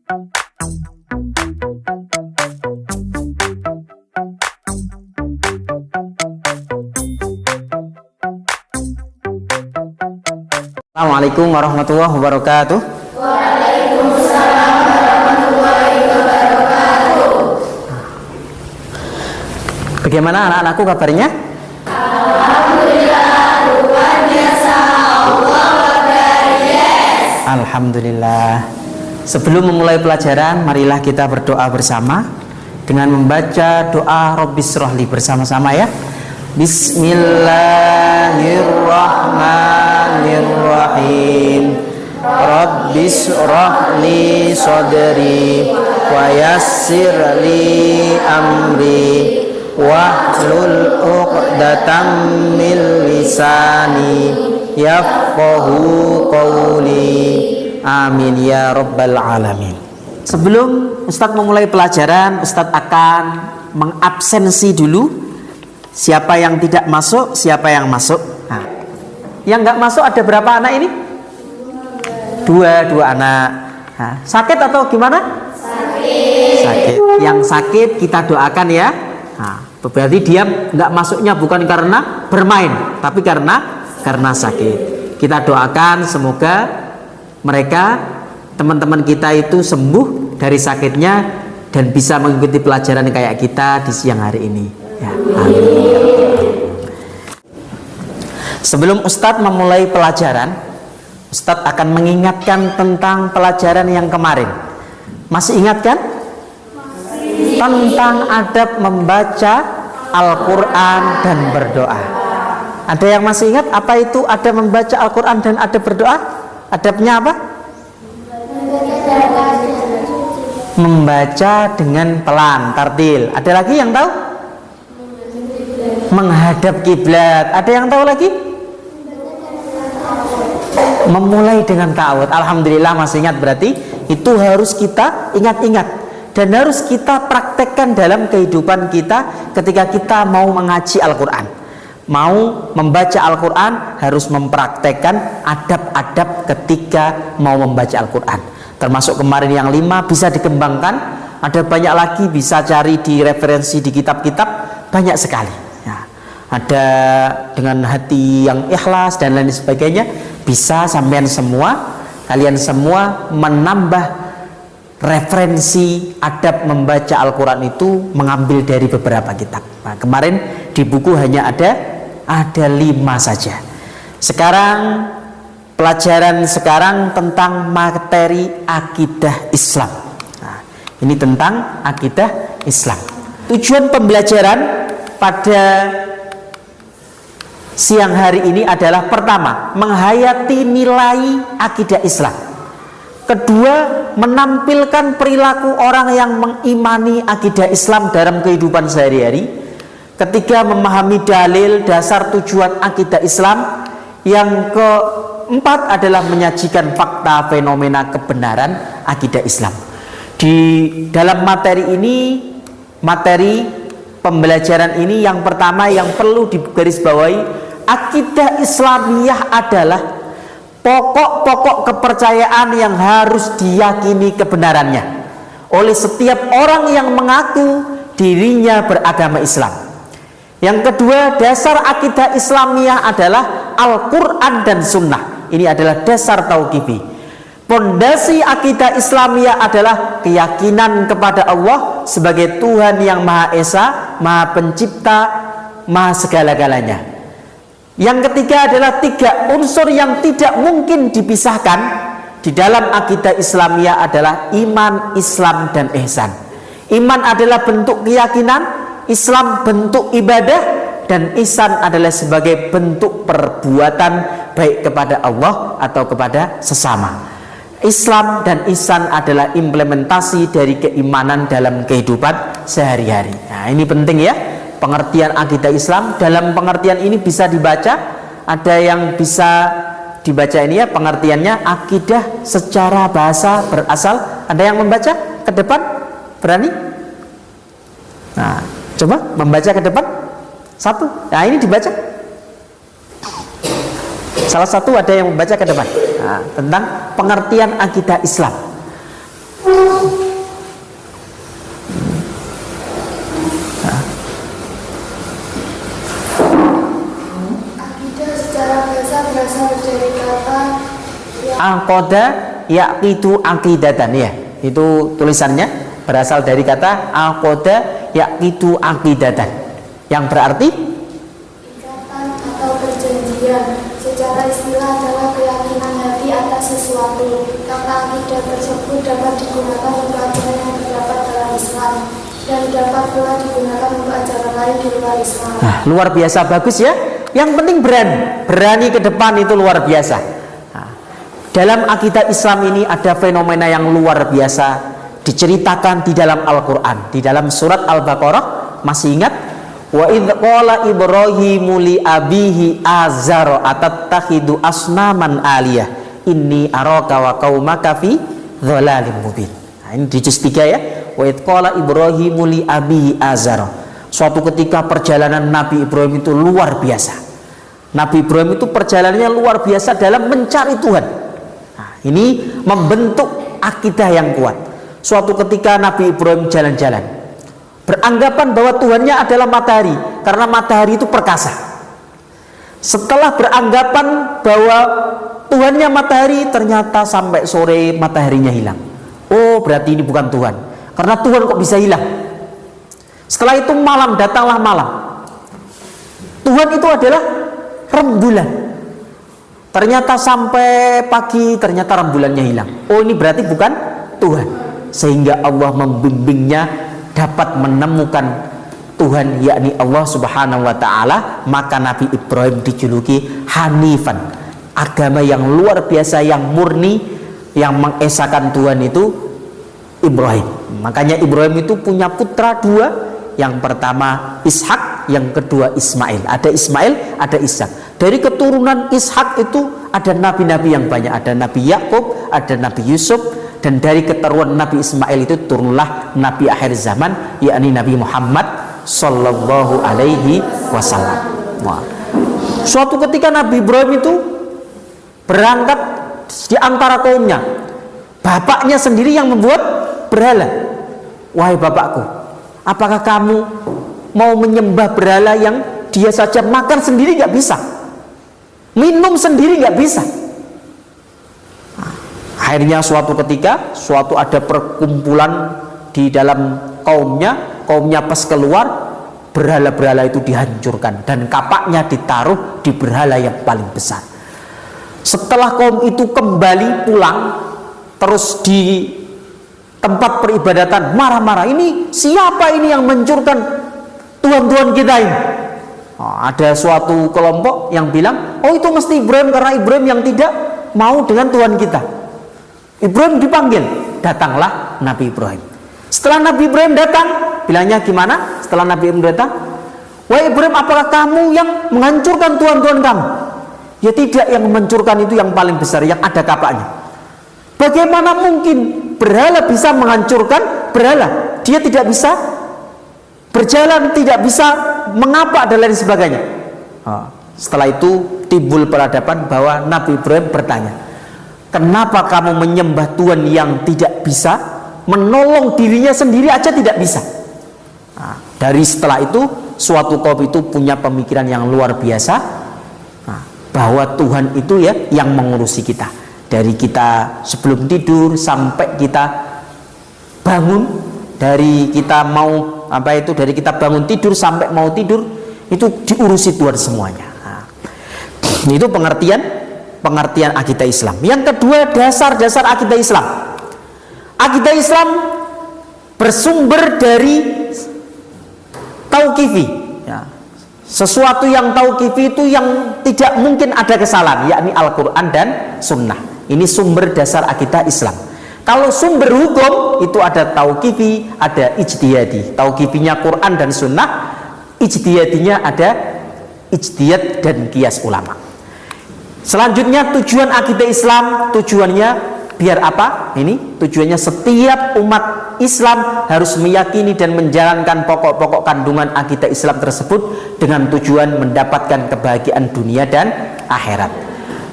Assalamualaikum warahmatullahi wabarakatuh. Waalaikumsalam warahmatullahi wabarakatuh. Bagaimana anak-anakku kabarnya? Alhamdulillah, luar biasa. Allah Akbar, yes. Alhamdulillah. Sebelum memulai pelajaran, marilah kita berdoa bersama dengan membaca doa Rabbis Shrahli bersama-sama ya. Bismillahirrahmanirrahim. Rabbis Shrahli sadri wa yassir li amri wahlul 'uqdatam min lisani yafqahu qawli. Amin ya rabbal alamin. Sebelum Ustadz memulai pelajaran, Ustadz akan mengabsensi dulu siapa yang tidak masuk, siapa yang masuk. Nah, yang nggak masuk ada berapa anak ini? Dua anak. Nah, sakit atau gimana? Sakit. Yang sakit kita doakan ya. Nah, berarti dia nggak masuknya bukan karena bermain, tapi karena sakit. Kita doakan semoga mereka, teman-teman kita itu sembuh dari sakitnya dan bisa mengikuti pelajaran kayak kita di siang hari ini. Ya, amin. Sebelum Ustadz memulai pelajaran, Ustadz akan mengingatkan tentang pelajaran yang kemarin. Masih ingat kan? Tentang adab membaca Al-Quran dan berdoa. Ada yang masih ingat apa itu adab membaca Al-Quran dan adab berdoa? Adabnya apa? Membaca dengan pelan, tartil. Ada lagi yang tahu? Menghadap kiblat. Ada yang tahu lagi? Memulai dengan ta'awudz. Alhamdulillah masih ingat, berarti itu harus kita ingat-ingat dan harus kita praktekkan dalam kehidupan kita ketika kita mau mengaji Al-Quran. Mau membaca Al-Quran harus mempraktekkan adab-adab ketika mau membaca Al-Quran. Termasuk kemarin yang 5 bisa dikembangkan. Ada banyak lagi, bisa cari di referensi di kitab-kitab, banyak sekali ya. Ada dengan hati yang ikhlas dan lain sebagainya. Bisa sampean semua, kalian semua menambah referensi adab membaca Al-Quran itu mengambil dari beberapa kitab. Nah, kemarin di buku hanya ada 5 saja. Sekarang pelajaran sekarang tentang materi akidah Islam. Nah, ini tentang akidah Islam. Tujuan pembelajaran pada siang hari ini adalah pertama, menghayati nilai akidah Islam. Kedua, menampilkan perilaku orang yang mengimani akidah Islam dalam kehidupan sehari-hari. Ketiga, memahami dalil dasar tujuan akidah Islam. Yang keempat adalah menyajikan fakta fenomena kebenaran akidah Islam. Di dalam materi ini, materi pembelajaran ini yang pertama yang perlu digarisbawahi, akidah Islamiyah adalah pokok-pokok kepercayaan yang harus diyakini kebenarannya oleh setiap orang yang mengaku dirinya beragama Islam. Yang kedua, dasar akidah Islamiyah adalah Al-Quran dan Sunnah. Ini adalah dasar tauqifi. Pondasi akidah Islamiyah adalah keyakinan kepada Allah sebagai Tuhan yang Maha Esa, Maha Pencipta, Maha segala-galanya. Yang ketiga adalah 3 unsur yang tidak mungkin dipisahkan di dalam akidah Islamiyah adalah iman, Islam, dan ihsan. Iman adalah bentuk keyakinan, Islam bentuk ibadah, dan ihsan adalah sebagai bentuk perbuatan baik kepada Allah atau kepada sesama. Islam dan ihsan adalah implementasi dari keimanan dalam kehidupan sehari-hari. Nah, ini penting ya. Pengertian akidah Islam, dalam pengertian ini bisa dibaca, ada yang bisa dibaca ini ya, pengertiannya akidah secara bahasa berasal. Ada yang membaca ke depan? Berani? Nah, coba membaca ke depan. 1. Nah, ini dibaca. Salah satu ada yang membaca ke depan. Nah, tentang pengertian akidah Islam. Akidah secara bahasa berasal dari kata Aqada yaqidu aqidatan, ya. Itu tulisannya berasal dari kata aqada yaqidu aqidatan, yang berarti ikatan atau perjanjian. Secara istilah adalah keyakinan hati atas sesuatu. Kata akidah tersebut dapat digunakan untuk ajaran yang terdapat dalam Islam dan dapat pula digunakan untuk ajaran lain di luar Islam. Nah, luar biasa bagus ya. Yang penting berani ke depan, itu luar biasa. Nah, dalam akidah Islam ini ada fenomena yang luar biasa diceritakan di dalam Al-Quran, di dalam surat Al-Baqarah. Masih ingat? Wa idh qala Ibrahimu li abihi azara atattakhidu asnaman aliyah inni araka wa qaumaka fi dhalalin mubin. Nah, ini di juz 3 ya. Wa idh qala Ibrahimu li abihi azara. Suatu ketika perjalanan Nabi Ibrahim itu luar biasa. Nabi Ibrahim itu perjalanannya luar biasa dalam mencari Tuhan. Nah, ini membentuk akidah yang kuat. Suatu ketika Nabi Ibrahim jalan-jalan, beranggapan bahwa Tuhannya adalah matahari, karena matahari itu perkasa. Setelah beranggapan bahwa Tuhannya matahari, ternyata sampai sore mataharinya hilang. Oh, berarti ini bukan Tuhan, karena Tuhan kok bisa hilang. Setelah itu malam, datanglah malam. Tuhan itu adalah rembulan. Ternyata sampai pagi, ternyata rembulannya hilang. Oh, ini berarti bukan Tuhan. Sehingga Allah membimbingnya dapat menemukan Tuhan, yakni Allah Subhanahu wa Ta'ala. Maka Nabi Ibrahim dijuluki Hanifan, agama yang luar biasa, yang murni, yang mengesahkan Tuhan itu Ibrahim. Makanya Ibrahim itu punya putra dua. Yang pertama Ishak, yang kedua Ismail. Ada Ismail, ada Ishak. Dari keturunan Ishak itu ada nabi-nabi yang banyak. Ada Nabi Yakub, ada Nabi Yusuf. Dan dari keturunan Nabi Ismail itu turunlah Nabi akhir zaman, yakni Nabi Muhammad Sallallahu Alaihi Wasallam. Suatu ketika Nabi Ibrahim itu berangkat di antara kaumnya. Bapaknya sendiri yang membuat berhala. Wahai bapakku, apakah kamu mau menyembah berhala yang dia saja makan sendiri nggak bisa, minum sendiri nggak bisa? Akhirnya suatu ketika, ada perkumpulan di dalam kaumnya pas keluar, berhala-berhala itu dihancurkan dan kapaknya ditaruh di berhala yang paling besar. Setelah kaum itu kembali pulang, terus di tempat peribadatan marah-marah, ini siapa ini yang mencurkan Tuhan-Tuhan kita ini? Ada suatu kelompok yang bilang, oh itu mesti Ibrahim, karena Ibrahim yang tidak mau dengan Tuhan kita. Ibrahim dipanggil, datanglah Nabi Ibrahim. Setelah Nabi Ibrahim datang, bilangnya gimana? Setelah Nabi Ibrahim datang, wahai Ibrahim, apakah kamu yang menghancurkan Tuhan-Tuhan kamu? Ya tidak, yang menghancurkan itu yang paling besar, yang ada kapaknya. Bagaimana mungkin berhala bisa menghancurkan berhala? Dia tidak bisa berjalan, tidak bisa mengapak dan lain sebagainya. Setelah itu timbul peradaban bahwa Nabi Ibrahim bertanya, kenapa kamu menyembah Tuhan yang tidak bisa menolong dirinya sendiri aja tidak bisa? Dari setelah itu suatu kaum itu punya pemikiran yang luar biasa, bahwa Tuhan itu ya yang mengurusi kita. Dari kita sebelum tidur sampai kita bangun, dari kita mau dari kita bangun tidur sampai mau tidur, itu diurusi Tuhan semuanya. Itu pengertian akidah Islam. Yang kedua, dasar-dasar akidah Islam. Akidah Islam bersumber dari tauqifi, ya. Sesuatu yang tauqifi itu yang tidak mungkin ada kesalahan, yakni Al-Quran dan Sunnah. Ini sumber dasar akidah Islam. Kalau sumber hukum itu ada tauqifi, ada ijtihadi. Tauqifinya Quran dan Sunnah, ijtihadinya ada ijtihad dan qiyas ulama. Selanjutnya tujuan akidah Islam, tujuannya biar apa? Ini tujuannya setiap umat Islam harus meyakini dan menjalankan pokok-pokok kandungan akidah Islam tersebut dengan tujuan mendapatkan kebahagiaan dunia dan akhirat.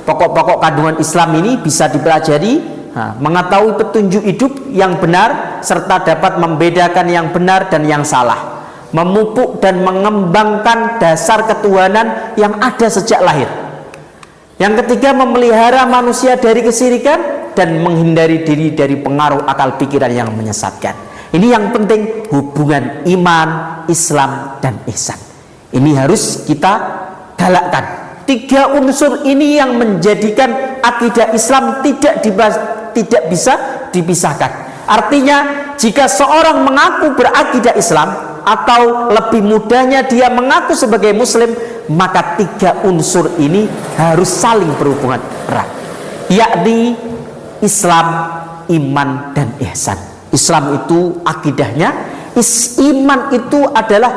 Pokok-pokok kandungan Islam ini bisa dipelajari mengetahui petunjuk hidup yang benar serta dapat membedakan yang benar dan yang salah, memupuk dan mengembangkan dasar ketuhanan yang ada sejak lahir. Yang ketiga, memelihara manusia dari kesyirikan dan menghindari diri dari pengaruh akal pikiran yang menyesatkan. Ini yang penting, hubungan iman, Islam, dan ihsan. Ini harus kita galakkan. 3 unsur ini yang menjadikan akidah Islam tidak bisa dipisahkan. Artinya, jika seorang mengaku berakidah Islam atau lebih mudahnya dia mengaku sebagai Muslim, maka 3 unsur ini harus saling berhubungan erat, yakni Islam, iman, dan ihsan. Islam itu akidahnya, iman itu adalah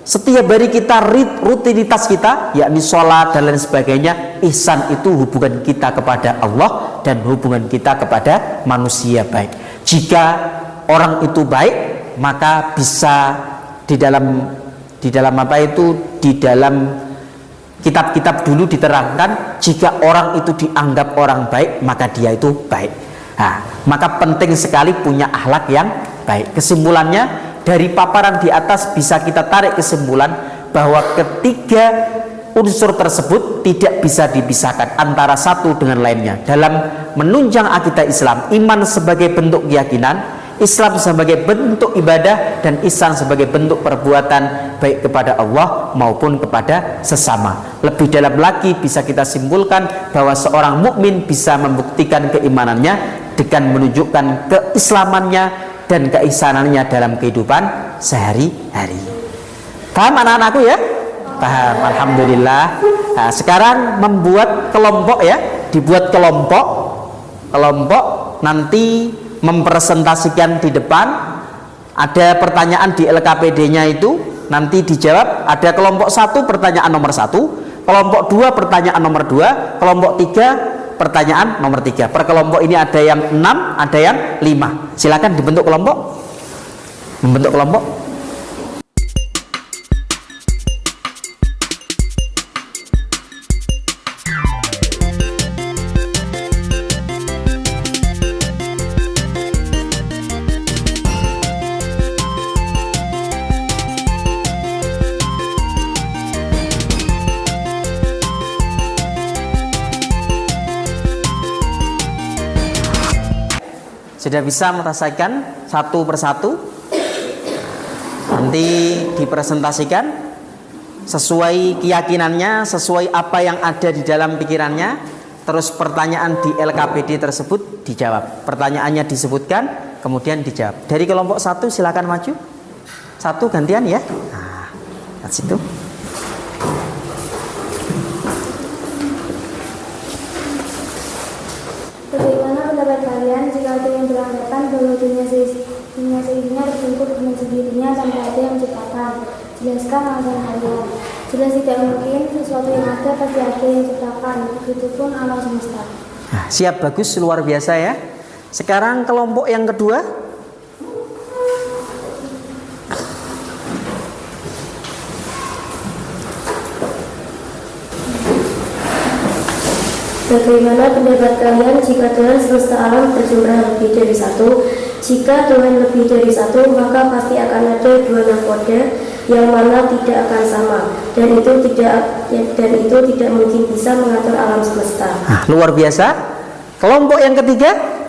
setiap hari kita rutinitas kita, yakni sholat dan lain sebagainya. Ihsan itu hubungan kita kepada Allah dan hubungan kita kepada manusia baik. Jika orang itu baik, maka bisa di dalam kitab-kitab dulu diterangkan, jika orang itu dianggap orang baik, maka dia itu baik. Maka penting sekali punya akhlak yang baik. Kesimpulannya, dari paparan di atas bisa kita tarik kesimpulan bahwa ketiga unsur tersebut tidak bisa dipisahkan antara satu dengan lainnya dalam menunjang akidah Islam. Iman sebagai bentuk keyakinan, Islam sebagai bentuk ibadah, dan ihsan sebagai bentuk perbuatan baik kepada Allah maupun kepada sesama. Lebih dalam lagi bisa kita simpulkan bahwa seorang mukmin bisa membuktikan keimanannya dengan menunjukkan keislamannya dan keihsanannya dalam kehidupan sehari-hari. Paham anak-anakku ya? Paham, alhamdulillah. Sekarang membuat kelompok ya, dibuat kelompok nanti mempresentasikan di depan. Ada pertanyaan di LKPD-nya itu nanti dijawab. Ada kelompok 1 pertanyaan nomor 1, kelompok 2 pertanyaan nomor 2, kelompok 3 pertanyaan nomor 3. Per kelompok ini ada yang 6, ada yang 5. Silakan dibentuk kelompok. Membentuk kelompok. Sudah bisa merasakan satu persatu, nanti dipresentasikan sesuai keyakinannya, sesuai apa yang ada di dalam pikirannya. Terus pertanyaan di LKPD tersebut dijawab, pertanyaannya disebutkan kemudian dijawab. Dari kelompok 1 silakan maju, 1 gantian ya. Nah, situ. Bagaimana pendapat kalian jika ada yang beranggapan bahwa dunia seisinya terbentuk dengan sendirinya tanpa ada yang menciptakan? Jelaskan alasan kalian. Jelas tidak mungkin, sesuatu yang ada pasti ada yang menciptakan, begitupun alam semesta. Siap, bagus, luar biasa ya. Sekarang kelompok yang kedua. Bagaimana pendapat kalian jika Tuhan semesta alam berjumlah lebih dari 1? Jika Tuhan lebih dari 1, maka pasti akan ada 2 nakoda yang mana tidak akan sama, dan itu tidak mungkin bisa mengatur alam semesta. Luar biasa. Kelompok yang ketiga.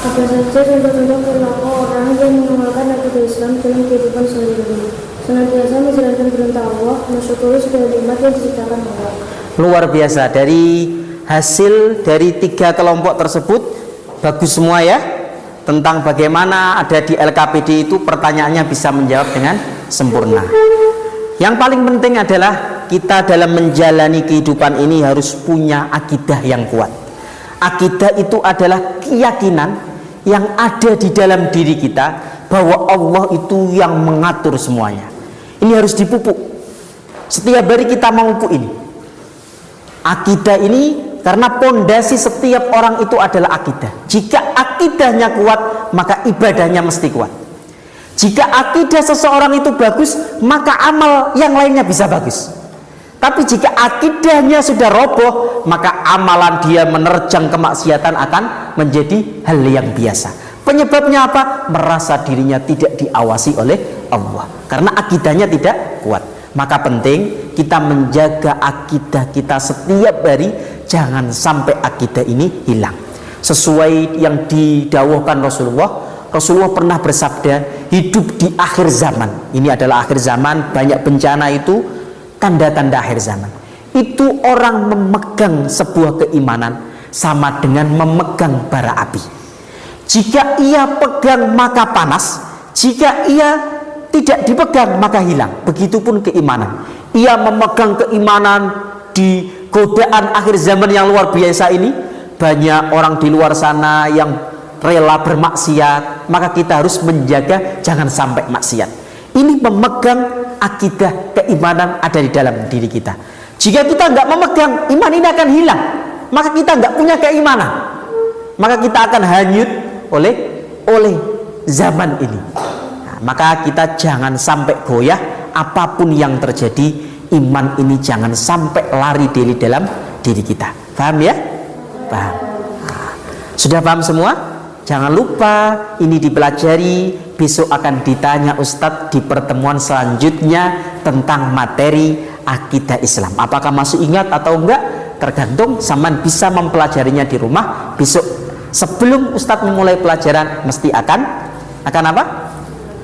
Apa saja contoh-contoh perilaku orang yang mengenalkan akidah Islam dalam kehidupan sehari-hari? Senantiasa menjalankan perintah Allah, mensyukuri segala nikmat yang diciptakan Allah. Luar biasa. Dari hasil dari 3 kelompok tersebut bagus semua ya. Tentang bagaimana ada di LKPD itu pertanyaannya bisa menjawab dengan sempurna. Yang paling penting adalah kita dalam menjalani kehidupan ini harus punya akidah yang kuat. Akidah itu adalah keyakinan yang ada di dalam diri kita bahwa Allah itu yang mengatur semuanya. Ini harus dipupuk. Setiap hari kita memupuk ini. Akidah ini karena pondasi setiap orang itu adalah akidah. Jika akidahnya kuat, maka ibadahnya mesti kuat. Jika akidah seseorang itu bagus, maka amal yang lainnya bisa bagus. Tapi jika akidahnya sudah roboh, maka amalan dia menerjang kemaksiatan akan menjadi hal yang biasa. Penyebabnya apa? Merasa dirinya tidak diawasi oleh Allah, karena akidahnya tidak kuat. Maka penting kita menjaga akidah kita setiap hari, jangan sampai akidah ini hilang. Sesuai yang didawuhkan Rasulullah pernah bersabda, hidup di akhir zaman. Ini adalah akhir zaman, banyak bencana, itu tanda-tanda akhir zaman. Itu orang memegang sebuah keimanan sama dengan memegang bara api. Jika ia pegang maka panas, jika ia tidak dipegang maka hilang. Begitupun keimanan. Ia memegang keimanan di godaan akhir zaman yang luar biasa ini. Banyak orang di luar sana yang rela bermaksiat, maka kita harus menjaga jangan sampai maksiat. Ini memegang akidah keimanan ada di dalam diri kita. Jika kita nggak memegang, iman ini akan hilang. Maka kita nggak punya keimanan. Maka kita akan hanyut oleh zaman ini. Maka kita jangan sampai goyah apapun yang terjadi. Iman ini jangan sampai lari dari dalam diri kita. Paham ya? Paham. Sudah paham semua? Jangan lupa ini dipelajari. Besok akan ditanya Ustadz di pertemuan selanjutnya tentang materi akidah Islam. Apakah masih ingat atau enggak? Tergantung Saman bisa mempelajarinya di rumah. Besok sebelum Ustadz memulai pelajaran mesti akan apa?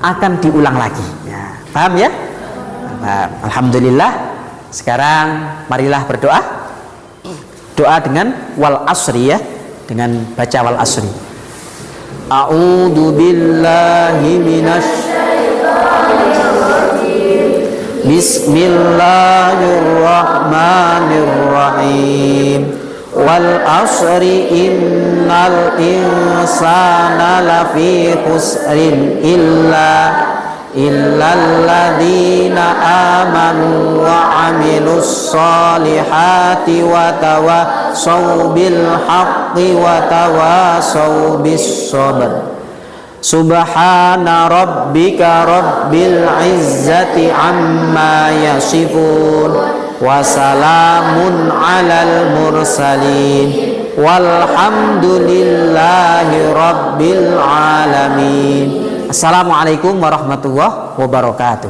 Akan diulang lagi ya. Paham ya? Paham. Alhamdulillah. Sekarang marilah berdoa. Doa dengan wal asri ya, dengan baca wal asri. A'udzu billahi minasyaitonir rajim. Bismillahirrahmanirrahim. Wal asri innal insana lafi khusrin illalladzina amanu wa amilus solihati wa tawassaw bil haqqi wa tawassaw bis sabr. Subhana rabbika rabbil izzati amma yasifun wa salamun alal mursalin walhamdulillahi rabbil alamin. Assalamualaikum warahmatullahi wabarakatuh.